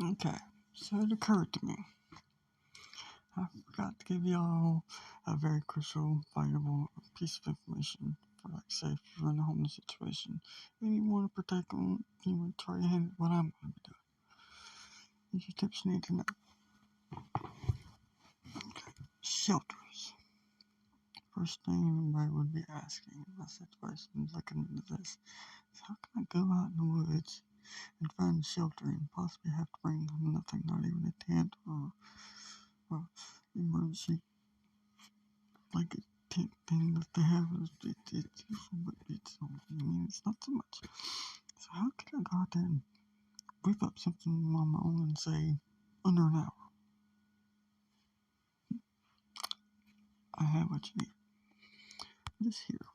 Okay, so it occurred to me. I forgot to give y'all a very crucial, valuable piece of information for, like, say, if you're in a homeless situation and you want to protect them, you want to try your hand at what I'm going to be doing. These are tips you need to know. Okay, shelters. First thing anybody would be asking in my situation, looking into this, is how can I go out in the woods and find shelter and possibly have to bring nothing, not even a tent or emergency blanket tent thing that they have. It's useful, but it's not so much. So how can I go out there and whip up something on my own and say under an hour? I have what you need. This here.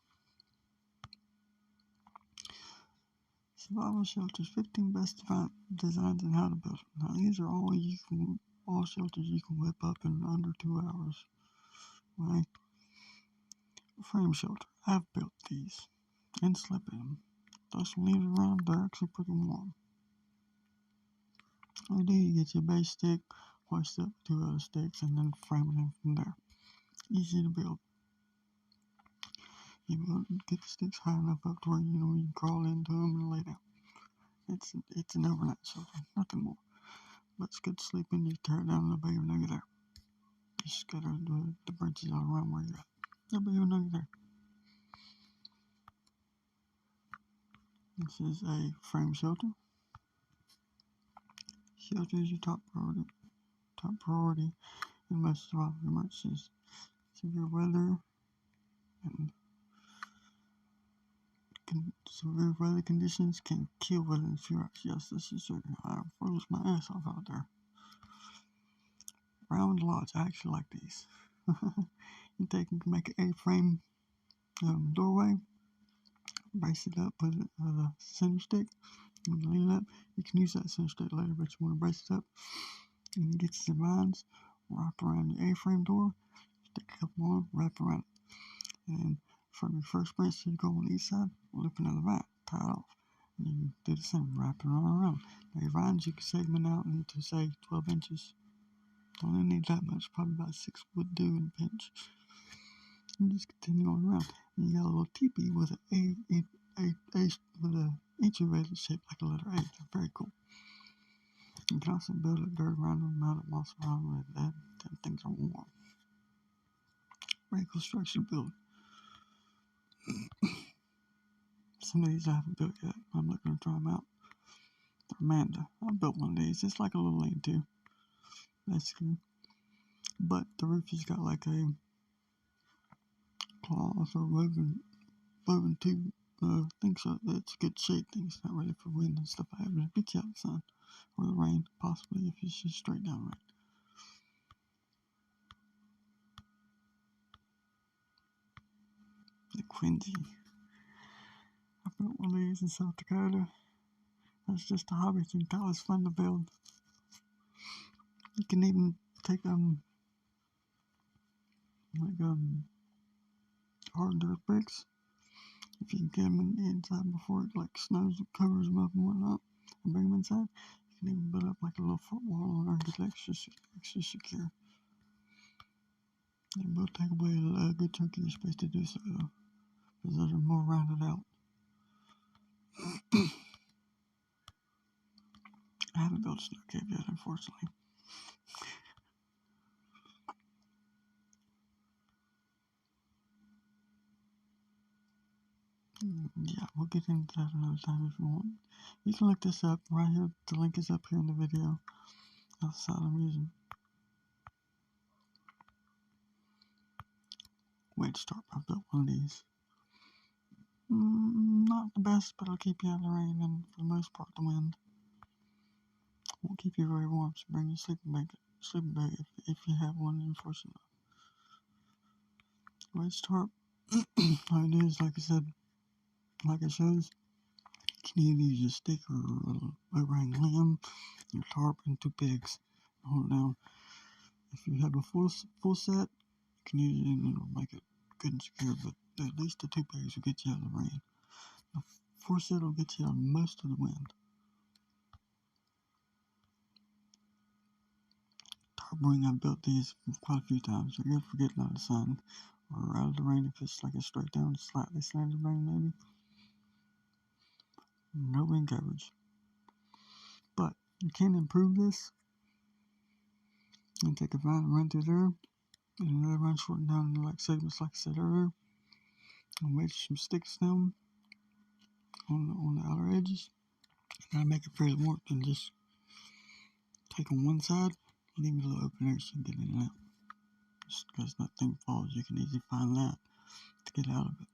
Survival shelters, 15 best designs and how to build them. Now these are all shelters you can whip up in under 2 hours. Right? Frame shelter. I've built these and slept in them. Those leaves around, they're actually pretty warm. All you do, you get your base stick, hoist up 2 other sticks, and then frame it in from there. Easy to build. You get the sticks high enough up to where you can crawl into them and lay down. It's an overnight shelter, nothing more. But it's good sleeping. You tear it down, nobody even know you're there. You scatter the branches all around where you're at. Nobody even know you're there. This is a frame shelter. Shelter is your top priority in most survival emergencies. Severe weather conditions can kill within a few hours. Yes, this is true. I froze my ass off out there. Round lodge. I actually like these. You can make an A-frame doorway, brace it up with a center stick, and lean it up. You can use that center stick later, but you want to brace it up. And you get some vines wrapped around the A-frame door, stick a couple more, wrap around it. And from your first branch you go on each side, loop another vine, tie it off. And you can do the same, wrap it around. Now your vines you can segment out into, say, 12 inches. Don't even need that much, probably about 6 would do in a pinch. You just continue on around. And you got a little teepee with an inch shaped like a letter A. They're very cool. You can also build up dirt around them, mount up moss around them, and then things are warm. Very cool structure to build. Some of these I haven't built yet. I'm looking to try them out. Amanda, I built one of these. It's like a little lean-to, basically. But the roof has got like a cloth or woven tube thing, so it's a good shade thing. It's not really for wind and stuff. I have it beats you out in the sun or the rain, possibly if it's just straight down rain. The Quincy. I built one of these in South Dakota. That's just a hobby thing. That was fun to build. You can even take hard dirt bricks. If you can get them inside before it like snows, it covers them up and whatnot, and bring them inside, you can even build up like a little foot wall on there and get extra secure. It will take away a good chunk of your space to do so, though, because those are more rounded out. I haven't built a snow cave yet, unfortunately. Yeah, we'll get into that another time if you want. You can look this up right here. The link is up here in the video. That's the side I'm using. Wait, start. I built one of these. Not the best, but it'll keep you out of the rain and for the most part the wind. Won't keep you very warm, so bring your sleeping bag if you have one, unfortunately. Wedge tarp. All you do is, like I said, like it shows, you can either use a stick or a overhang limb, your tarp, and 2 pegs. Hold it down. If you have a full set, you can use it and it'll make it good and secure, but at least the 2 pegs will get you out of the rain. The 4 set will get you out of most of the wind. tarp ring, I've built these quite a few times. They're good for getting out of the sun or out of the rain if it's like a straight down, slightly slanted rain maybe. No wind coverage. But you can improve this. And take a vine and run through there. And another vine shorten down into like segments like I said earlier. And wedge some sticks down on the outer edges. And I make it fairly warped and just take on one side, leave it a little open there so you can get in and out. Just because nothing falls, you can easily find that to get out of it.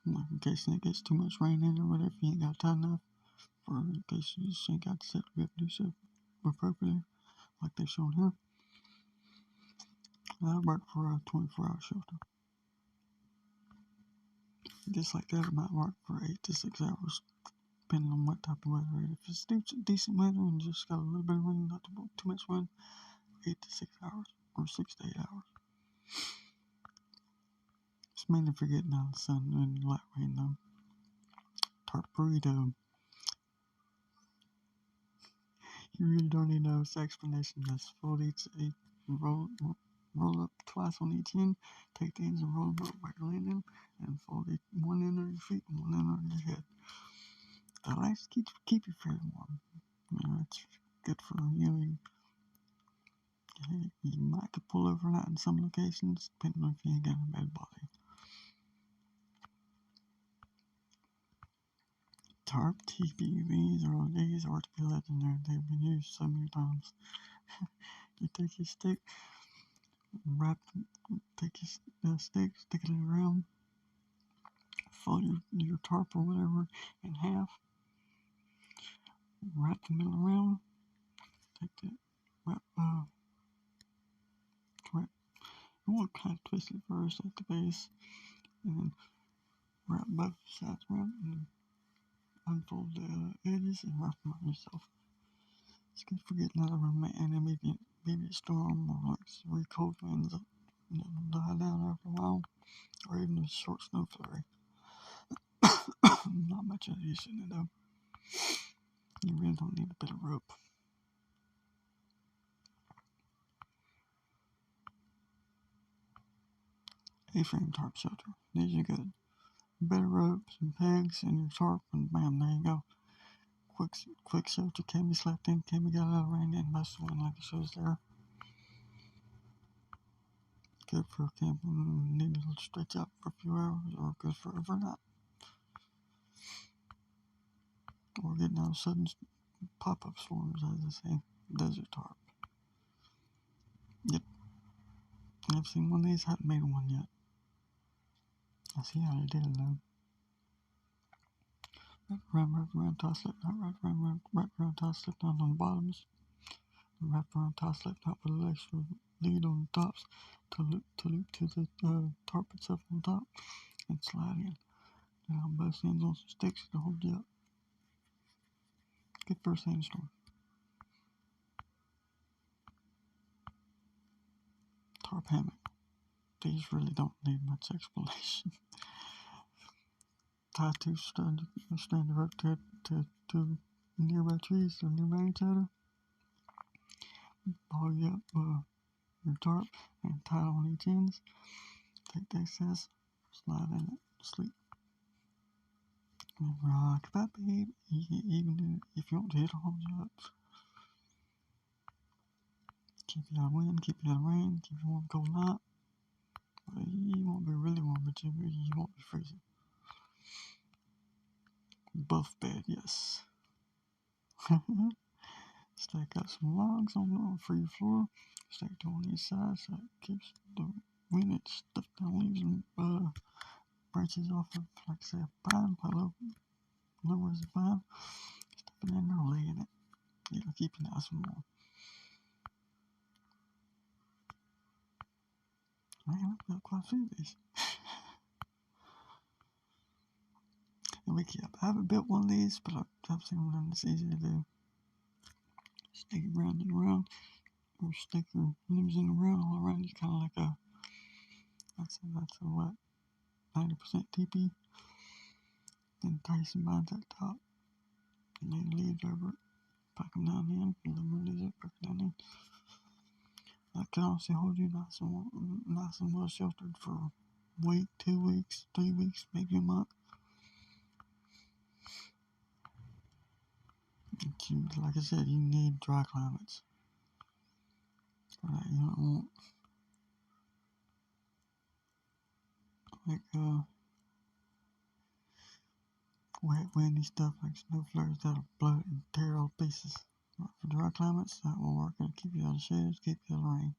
Like in case it gets too much rain in or whatever, you ain't got tight enough, or in case you just ain't got the set to do so appropriately, like they've shown here. That'll work for a 24-hour shelter. Just like that, it might work for 8 to 6 hours, depending on what type of weather it is. If it's decent weather and just got a little bit of wind, not too much wind, 8 to 6 hours, or 6 to 8 hours. It's mainly for getting out of the sun and light rain though. Tarp burrito. You really don't need no explanation. Just fold each roll up twice on each end. Take the ends and roll them up by laying them, and fold one end on your feet and one end on your head. That likes to keep you fairly warm. It's good for you. You might could pull overnight in some locations, depending on if you ain't got a bad body. Tarp TP, these are to be legendary. They've been used so many times. You take your stick, take your stick, stick it around, fold your tarp or whatever in half, wrap the middle around, take that, you want to kind of twist it first at the base, and then wrap both sides around, and unfold the edges and wrap them on yourself. It's good for getting out of an immediate storm or like really cold winds that die down after a while, or even a short snow flurry. Not much of use in it though. You really don't need a bit of rope. A-frame tarp shelter. These are good. Better ropes and pegs and your tarp, and bam, there you go. Quick shelter can be slept in, can be got out of rain, and most of the wind like it shows there. Good for camping, need to stretch out for a few hours, or good for overnight. Or getting out of sudden pop-up storms, as they say. Desert tarp. Yep. I've seen one of these, haven't made one yet. I see how they did it though. Wrap around, tie slip knot, wrap around, tie slip knot on the bottoms. Wrap around, tie slip knot with an extra lead on the tops to loop to the tarp itself on top and slide in. Then on both ends on some sticks to hold you up. Good for a sandstorm. Tarp hammock. These really don't need much explanation. Tie two strand of rope to nearby trees or nearby each other. Ball you up your tarp and tie it on each ends. Take the excess, slide in it, sleep. And rock that babe. You can even do it if you want to, it'll hold you up. Keep you out of wind, keep you out of rain, keep you warm cold night. You won't be really warm, but you won't be freezing. Buff bed, yes. Stack out some logs on the free floor. Stack two on each side so it keeps the wind and stuff down leaves and branches off of, like I say, a pine. Lowers the pine. Stuff it in there, lay in it. It'll keep you nice and warm. Man, I've got quite a few of these. And I haven't built one of these, but I've seen one that's easy to do. Stick it round and around, or stick your limbs in around all around you, kind of like that's a what, 90% TP. Then tie some vines at the top, and lay the leaves over it. pack them down in, literally zip pack down in. That can also hold you nice and well sheltered for a week, 2 weeks, 3 weeks, maybe a month. Like I said, you need dry climates for that. You don't want like wet, windy stuff like snow flurries that'll blow it and tear it all to pieces. But for dry climates, that will work. It'll keep you out of shades, keep you out of rain.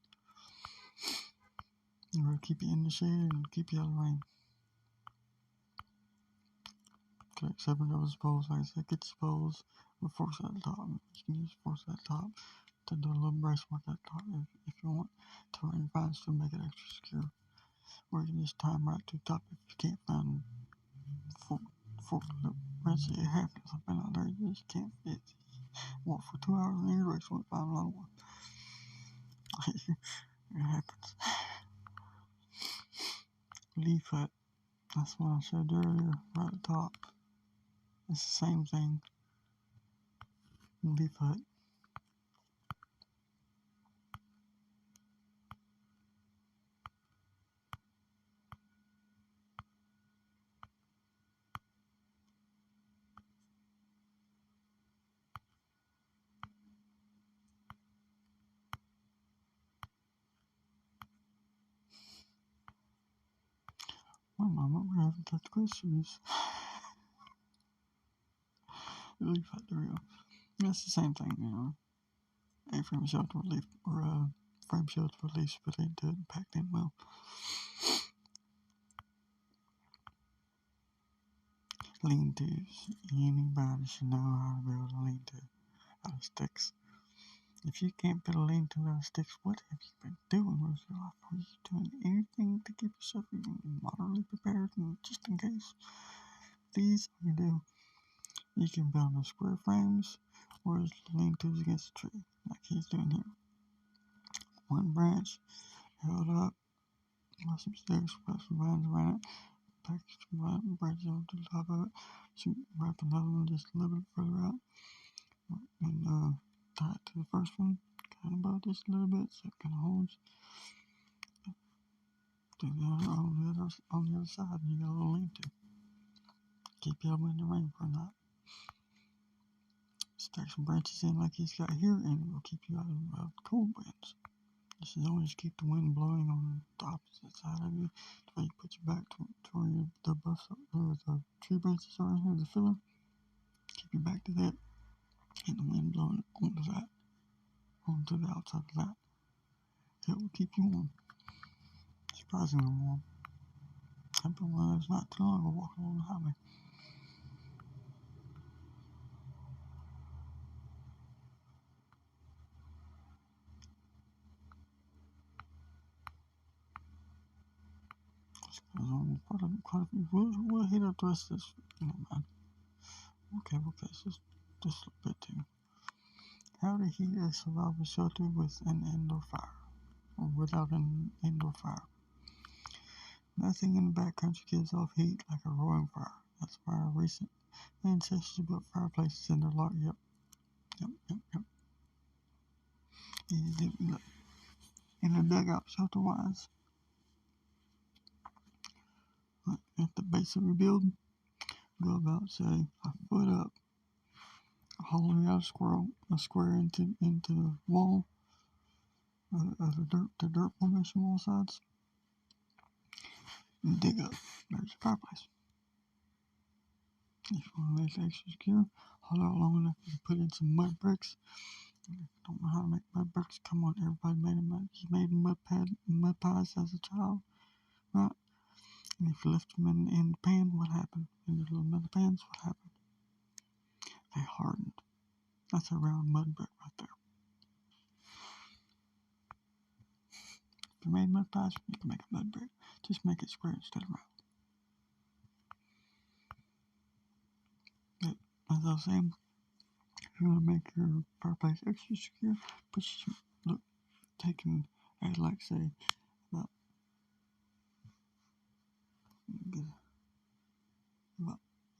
It'll keep you in the shade and keep you out of rain. Collect 7 double poles, like I said, get your poles with force at the top. You can use force at the top to do a little bracework at the top if you want to run fines to make it extra secure. Or you can just tie them right to the top if you can't find fork the wrench. It happens. I've been out there, you just can't fit. Walk for 2 hours in the air race, won't find another one. It happens. Leaf hut. That's what I showed earlier, right at the top. It's the same thing. Leaf hut. One moment, we're having technical issues. Leaf hut, there we go. That's the same thing, you know. A-frame shelter with leaf, or frame shelter with leaves put into it and packed in well. Lean-tos. Anybody should know how to build a lean-to out of sticks. If you can't build a lean-to out of sticks, what have you been doing with your life? Are you doing anything to keep yourself even moderately prepared, and just in case? These you do. You can build them square frames or lean-tos against a tree, like he's doing here. One branch held up, with some sticks, put some vines around it, package some branches onto the top of it, so wrap another one just a little bit further out, and tie it to the first one, kind of above just a little bit, so it kind of holds. Then on the other side, you got a little lean-to. Keep you out in the rain for a night. Stack some branches in like he's got here, and it will keep you out of cold winds. This is always keep the wind blowing on the opposite side of you, to where you put your back to where the buffs or the tree branches are in here, the filler. Keep your back to that, and the wind blowing onto that, onto the outside of that. It will keep you warm. Surprisingly warm. I've been one of those not too long ago walking along the highway. Quite a few. We'll hit up the rest of this. Never mind. Okay, so just a little bit too. How to heat a survival shelter with an indoor fire, or without an indoor fire. Nothing in the backcountry gives off heat like a roaring fire. That's why our recent ancestors built fireplaces in their lot. Yep. In the dugout shelter-wise, at the base of your building, go about, say, a foot up, hollowing out a square into the wall of the dirt formation wall sides, and dig up. There's your fireplace. If you want to make it extra secure, hollow out long enough to put in some mud bricks. If you don't know how to make mud bricks, come on, everybody you made mud pies as a child, right? And if you left them in the pan, what happened? In the little metal pans, what happened? They hardened. That's a round mud brick right there. If you made mud pies, you can make a mud brick. Just make it square instead of round. But, as I was saying, if you want to make your fireplace extra secure, taking, I'd like say, about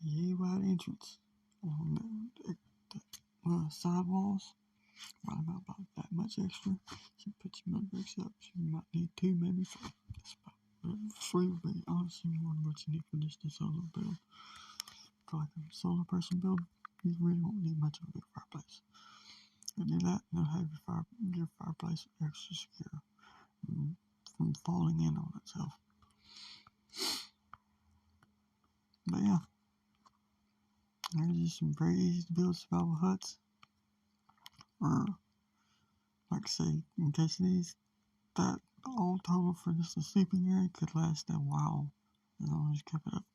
a yay wide entrance along side walls. Right about that much extra. So put your mud bricks up. So you might need 2, maybe 3. That's about 3 would be honestly more than what you need for just a solo build. For like a solo person build, you really won't need much of a big fireplace. You do that, and it'll have your fireplace extra secure from falling in on itself. But yeah, there's just some very easy to build survival huts. Or, like I say, in case of these, that all total for just the sleeping area could last a while as long as you kept it up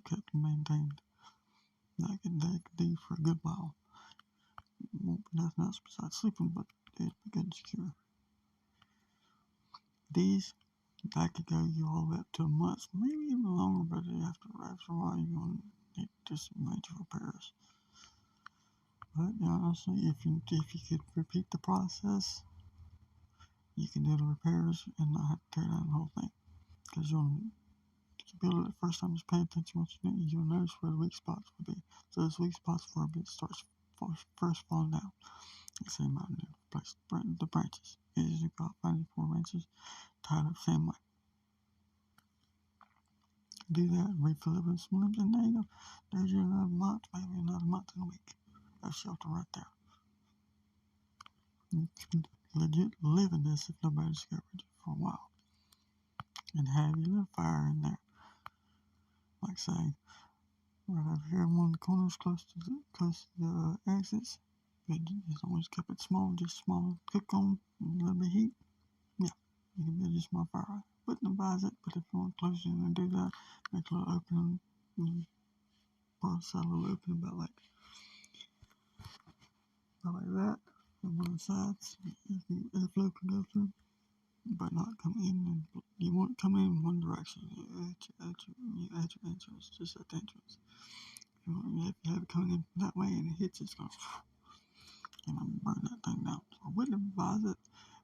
kept and maintained. That could do for a good while. Won't be nothing else besides sleeping, but it'd be good and secure. These, that could go you all the way up to a month, maybe even longer, but after a while you're going to need to do some major repairs. But honestly, if you could repeat the process, you can do the repairs and not have to tear down the whole thing. Because if you build it the first time, just pay attention to what you do, you'll notice where the weak spots will be. So those weak spots where it starts first falling down. Like I say, mountain to replace the branches. Easy to go out, find 4 branches, tied up same way. Do that and refill it with some limbs, and there you go. There's your another month, maybe another month and a week of shelter right there. You can legit live in this if nobody discovered you for a while. And have your little fire in there. Like I say, right over here in one of the corners close to the exits. But just always kept it small, just small cook on, a little bit of heat. Yeah, you can build just small fire. Wouldn't advise it, but if you want to close it and do that, make a little opening, pour a little opening about like that on one of the sides. Airflow can go through, but not come in. And you want to come in one direction. At your entrance, just at the entrance. If you have it coming in that way and it hits, it's going to burn that thing down. So I wouldn't advise it,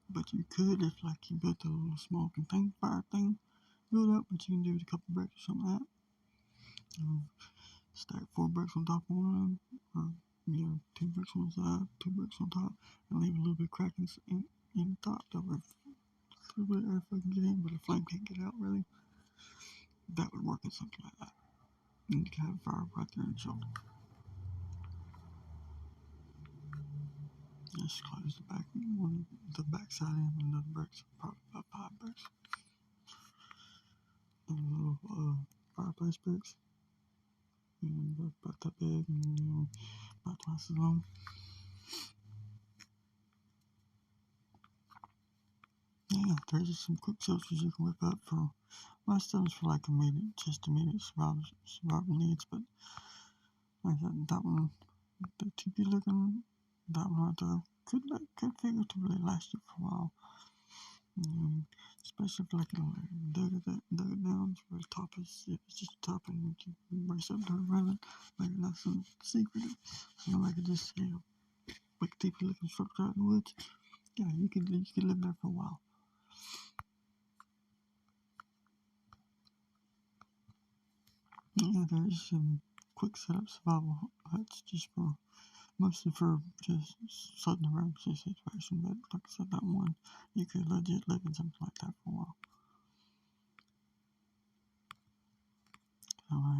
but you could if like you built a little small contained fire thing, build up, but you can do it a couple bricks or something like that. Stack 4 bricks on top of one of them, or 2 bricks on the side, 2 bricks on top, and leave a little bit crack in the top so a little bit of airflow can get in, but the flame can't get out really. That would work in something like that. And you can have a fire right there in the shoulder. Just close the back side in with another bricks, probably about 5 bricks. And a little fireplace bricks. And about that big and about twice as long. Yeah, there's just some quick shelters you can whip up for. Most of them for like immediate survival needs, but like that one, the TP looking, that one right there, could figuratively last you for a while. Especially if like dug it down to where the top is, if it's just the top and you can bring some dirt around it, make it nice and secretive. So nobody could just, like a TP looking structure out in the woods. Yeah, you could live there for a while. Yeah, there's some quick setup survival huts just for, mostly for just sudden emergency situation, but like I said, that one, you could legit live in something like that for a while.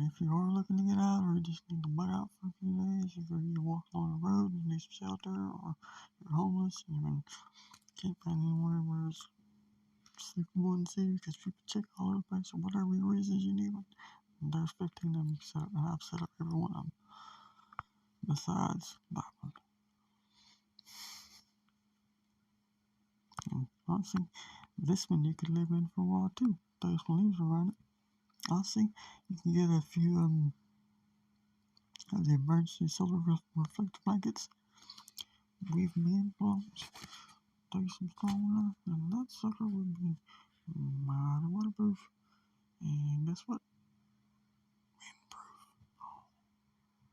If you are looking to get out or you just need to bug out for a few days, if you're walking along the road and you need some shelter, or you're homeless and can't find anywhere where it's sleepable in the city because people check all over the place or whatever your reasons you need one, there's 15 of them set up, and I've set up every one of them besides that one. And honestly, this one you could live in for a while too. Throw some leaves around it. Honestly, you can get a few of the emergency solar reflector blankets, weave them in, throw some straw on there, and that sucker would be mighty waterproof. And guess what? Windproof.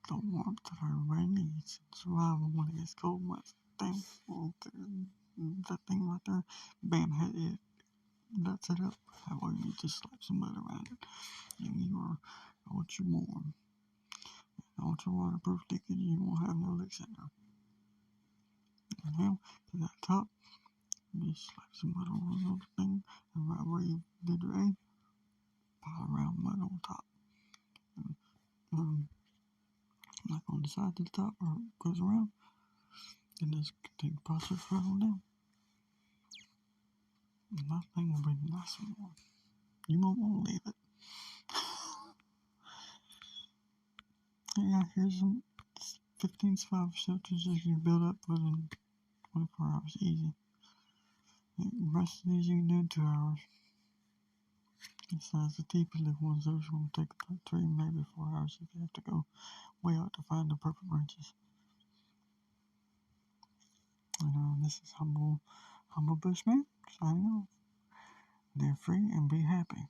The warmth that everybody needs to survive when it gets cold months. That thing right there, bam, that's it up. All you need to slap some mud around it, and I want you warm. I want your waterproof liquid. You won't have no leaks in there. And now, to that top, you just slap some mud on the little thing, and right where you did your egg, pile around mud on top. And, like on the side to the top, where it goes around, and just continue the process right on down. And that thing will be nice and warm. You won't want to leave it. Yeah, here's some 15 survival shelters that you build up within 24 hours, easy. The rest of these you can do in 2 hours. Besides the deeper live ones, those will take about 3, maybe 4 hours if you have to go way out to find the perfect branches. This is humble Bushman signing off. Live free and be happy.